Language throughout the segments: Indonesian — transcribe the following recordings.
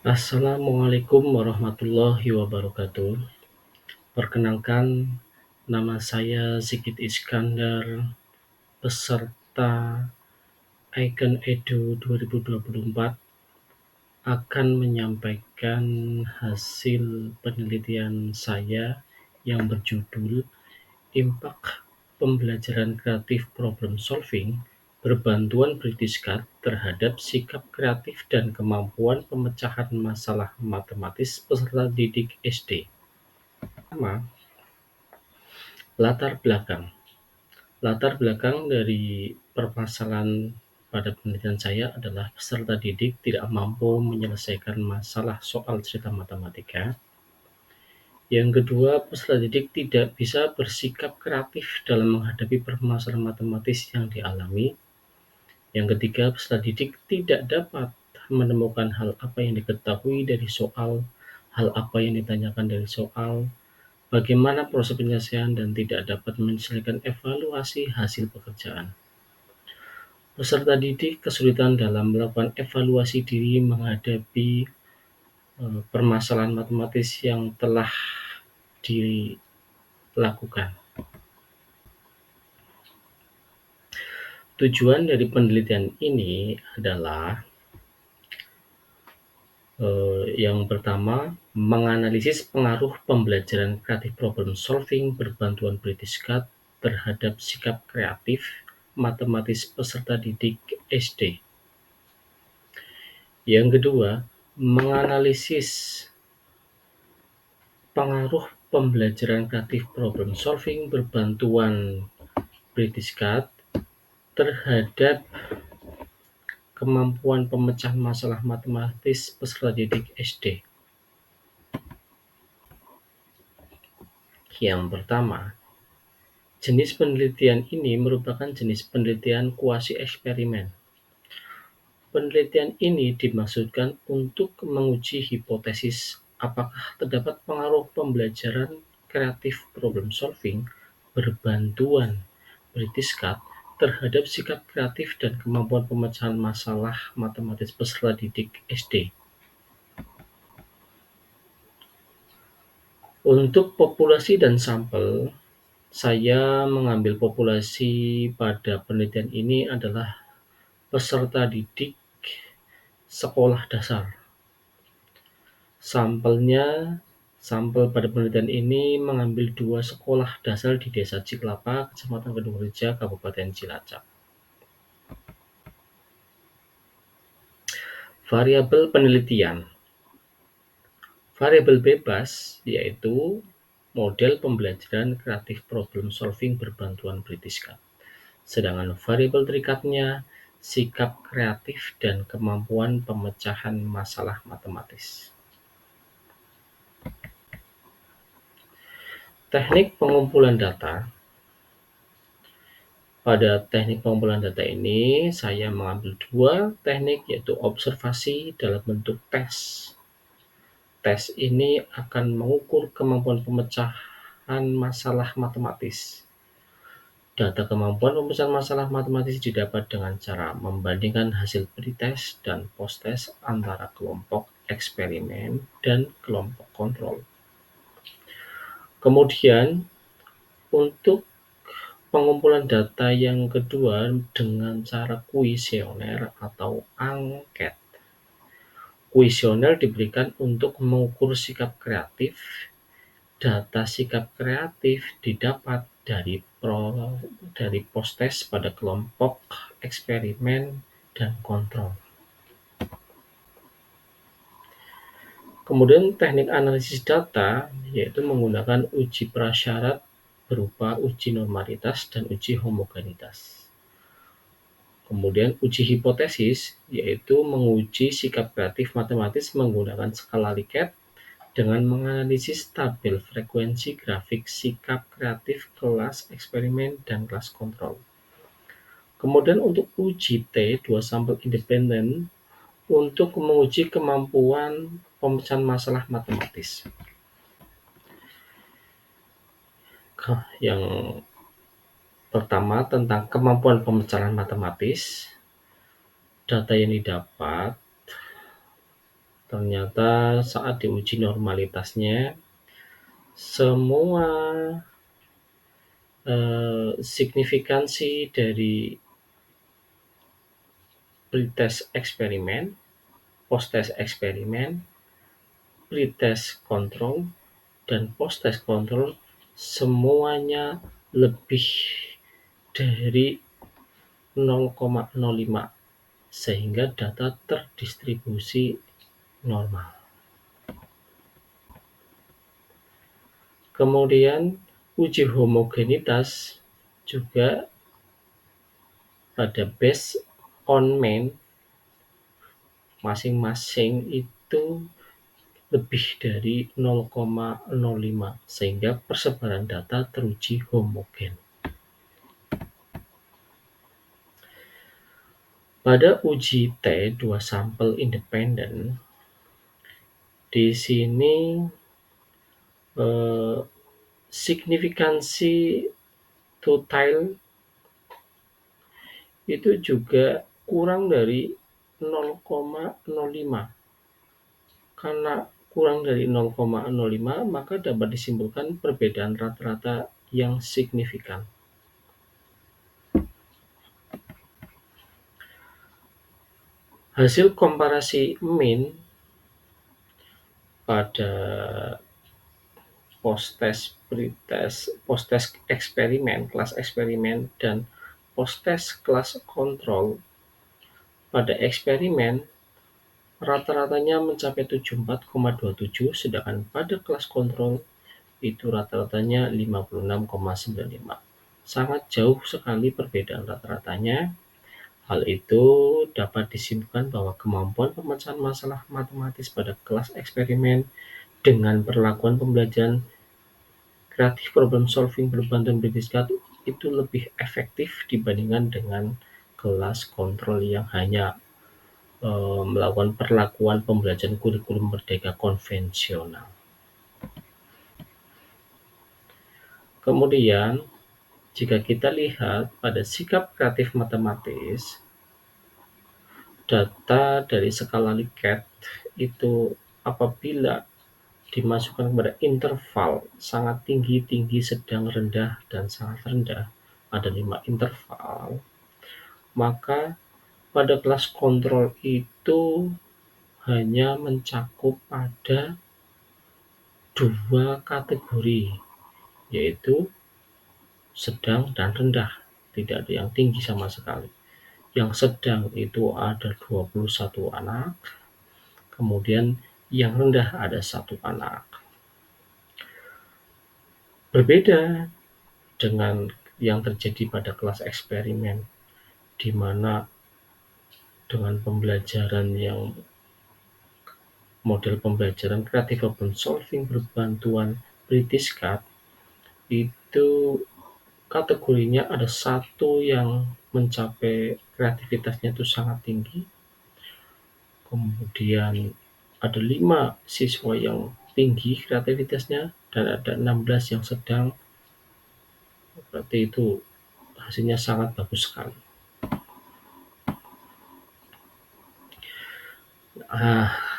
Assalamualaikum warahmatullahi wabarakatuh. Perkenalkan, nama saya Sigit Iskandar, peserta Icon Edu 2024, akan menyampaikan hasil penelitian saya yang berjudul Impact Pembelajaran Kreatif Problem Solving Berbantuan British Cat terhadap Sikap Kreatif dan Kemampuan Pemecahan Masalah Matematis Peserta Didik SD. Pertama, latar belakang. Latar belakang dari permasalahan pada penelitian saya adalah peserta didik tidak mampu menyelesaikan masalah soal cerita matematika. Yang kedua, peserta didik tidak bisa bersikap kreatif dalam menghadapi permasalahan matematis yang dialami. Yang ketiga, peserta didik tidak dapat menemukan hal apa yang diketahui dari soal, hal apa yang ditanyakan dari soal, bagaimana proses penyelesaian, dan tidak dapat menyelesaikan evaluasi hasil pekerjaan. Peserta didik kesulitan dalam melakukan evaluasi diri menghadapi permasalahan matematis yang telah dilakukan. Tujuan dari penelitian ini adalah yang pertama, menganalisis pengaruh pembelajaran kreatif problem solving berbantuan British Cat terhadap sikap kreatif matematis peserta didik SD. Yang kedua, menganalisis pengaruh pembelajaran kreatif problem solving berbantuan British Cat terhadap kemampuan pemecahan masalah matematis peserta didik SD. Yang pertama, jenis penelitian ini merupakan jenis penelitian kuasi eksperimen. Penelitian ini dimaksudkan untuk menguji hipotesis apakah terdapat pengaruh pembelajaran kreatif problem solving berbantuan British Cat terhadap sikap kreatif dan kemampuan pemecahan masalah matematis peserta didik SD. Untuk populasi dan sampel, saya mengambil populasi pada penelitian ini adalah peserta didik sekolah dasar. Sampel pada penelitian ini mengambil 2 sekolah dasar di Desa Ciklapa, Kecamatan Kedungreja, Kabupaten Cilacap. Variabel penelitian. Variabel bebas yaitu model pembelajaran kreatif problem solving berbantuan British Cat. Sedangkan variabel terikatnya sikap kreatif dan kemampuan pemecahan masalah matematis. Teknik pengumpulan data. Pada teknik pengumpulan data ini, saya mengambil 2 teknik, yaitu observasi dalam bentuk tes. Tes ini akan mengukur kemampuan pemecahan masalah matematis. Data kemampuan pemecahan masalah matematis didapat dengan cara membandingkan hasil pretest dan posttest antara kelompok eksperimen dan kelompok kontrol. Kemudian, untuk pengumpulan data yang kedua dengan cara kuesioner atau angket. Kuesioner diberikan untuk mengukur sikap kreatif. Data sikap kreatif didapat dari posttest pada kelompok eksperimen dan kontrol. Kemudian teknik analisis data yaitu menggunakan uji prasyarat berupa uji normalitas dan uji homogenitas. Kemudian uji hipotesis yaitu menguji sikap kreatif matematis menggunakan skala Likert dengan menganalisis tabel frekuensi grafik sikap kreatif kelas eksperimen dan kelas kontrol. Kemudian untuk uji T, 2 sampel independen untuk menguji kemampuan pemecahan masalah matematis. Yang pertama tentang kemampuan pemecahan matematis. Data yang didapat Ternyata saat diuji normalitasnya, semua signifikansi dari pretest eksperimen, post-test eksperimen, pretest kontrol, dan post-test kontrol semuanya lebih dari 0,05 sehingga data terdistribusi normal. Kemudian uji homogenitas juga pada based on mean masing-masing itu lebih dari 0,05 sehingga persebaran data teruji homogen. Pada uji T, 2 sampel independen, di sini signifikansi totile itu juga kurang dari 0,05. Karena kurang dari 0,05, maka dapat disimpulkan perbedaan rata-rata yang signifikan. Hasil komparasi mean pada post-test, pretest, post-test eksperimen, kelas eksperimen, dan post-test kelas kontrol pada eksperimen rata-ratanya mencapai 74,27, sedangkan pada kelas kontrol itu rata-ratanya 56,95. Sangat jauh sekali perbedaan rata-ratanya. Hal itu dapat disimpulkan bahwa kemampuan pemecahan masalah matematis pada kelas eksperimen dengan perlakuan pembelajaran kreatif problem solving berbantuan British-Cat itu lebih efektif dibandingkan dengan kelas kontrol yang hanya melakukan perlakuan pembelajaran kurikulum merdeka konvensional. Kemudian, jika kita lihat pada sikap kreatif matematis, data dari skala Likert itu apabila dimasukkan kepada interval sangat tinggi, tinggi, sedang, rendah, dan sangat rendah, ada 5 interval, maka pada kelas kontrol itu hanya mencakup pada 2 kategori, yaitu sedang dan rendah, tidak ada yang tinggi sama sekali. Yang sedang itu ada 21 anak, kemudian yang rendah ada 1 anak. Berbeda dengan yang terjadi pada kelas eksperimen, di mana dengan pembelajaran yang model pembelajaran kreatif problem solving berbantuan British-Cat, itu kategorinya ada 1 yang mencapai kreativitasnya itu sangat tinggi, kemudian ada 5 siswa yang tinggi kreativitasnya, dan ada 16 yang sedang. Berarti itu hasilnya sangat bagus sekali.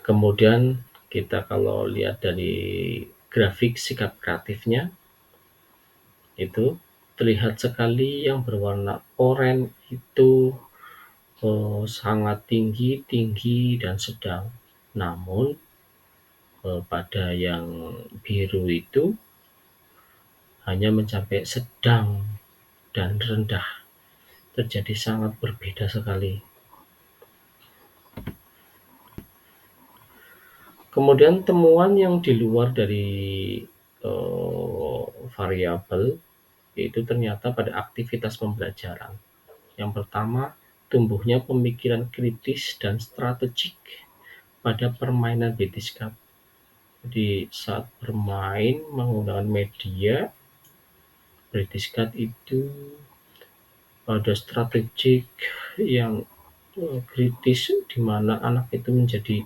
Kemudian kita kalau lihat dari grafik sikap kreatifnya, itu terlihat sekali yang berwarna oranye itu sangat tinggi, tinggi, dan sedang. Namun pada yang biru itu hanya mencapai sedang dan rendah. Terjadi sangat berbeda sekali. Kemudian temuan yang di luar dari variabel itu ternyata pada aktivitas pembelajaran. Yang pertama, tumbuhnya pemikiran kritis dan strategik pada permainan British-Cat. Jadi saat bermain menggunakan media, British-Cat itu ada strategik yang kritis, di mana anak itu menjadi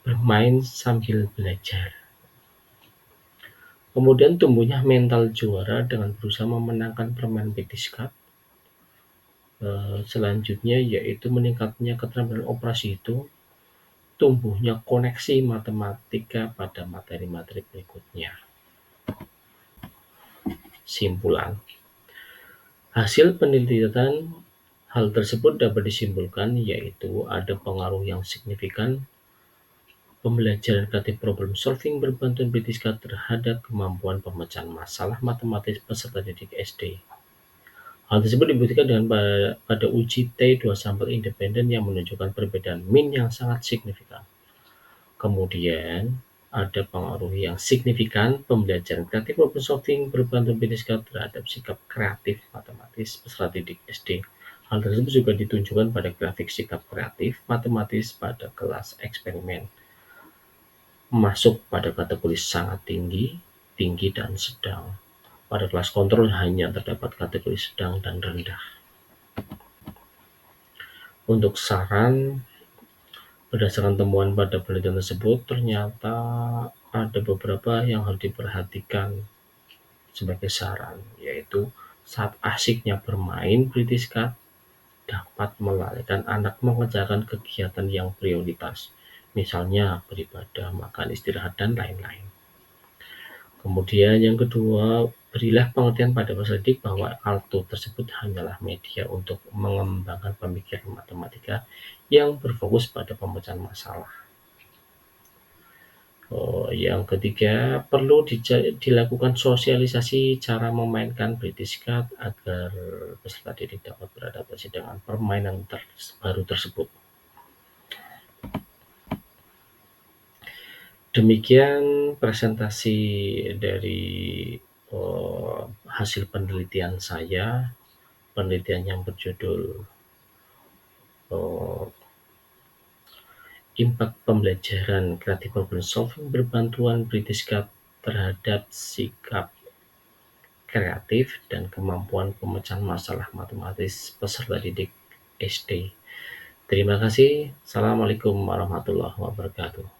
bermain sambil belajar. Kemudian tumbuhnya mental juara dengan berusaha memenangkan permainan British-Cat. Selanjutnya yaitu meningkatnya keterampilan operasi hitung tumbuhnya koneksi matematika pada materi-materi berikutnya. Simpulan, hasil penelitian hal tersebut dapat disimpulkan yaitu ada pengaruh yang signifikan pembelajaran kreatif problem solving berbantuan BTSK terhadap kemampuan pemecahan masalah matematis peserta didik SD. Hal tersebut dibuktikan dengan pada uji T2 sampel independen yang menunjukkan perbedaan min yang sangat signifikan. Kemudian, ada pengaruh yang signifikan pembelajaran kreatif problem solving berbantuan BTSK terhadap sikap kreatif matematis peserta didik SD. Hal tersebut juga ditunjukkan pada grafik sikap kreatif matematis pada kelas eksperimen. Masuk pada kategori sangat tinggi, tinggi, dan sedang. Pada kelas kontrol hanya terdapat kategori sedang dan rendah. Untuk saran, berdasarkan temuan pada penelitian tersebut, ternyata ada beberapa yang harus diperhatikan sebagai saran, yaitu saat asyiknya bermain, British Cat dapat melalaikan anak mengerjakan kegiatan yang prioritas, misalnya beribadah, makan, istirahat, dan lain-lain. Kemudian yang kedua, berilah pengertian pada peserta didik bahwa kartu tersebut hanyalah media untuk mengembangkan pemikiran matematika yang berfokus pada pemecahan masalah. Yang ketiga, perlu dilakukan sosialisasi cara memainkan British Card agar peserta didik dapat beradaptasi dengan permainan baru tersebut. Demikian presentasi dari hasil penelitian saya, penelitian yang berjudul Impact Pembelajaran Kreatif Problem Solving berbantuan British Card terhadap sikap kreatif dan kemampuan pemecahan masalah matematis peserta didik SD. Terima kasih. Assalamualaikum warahmatullahi wabarakatuh.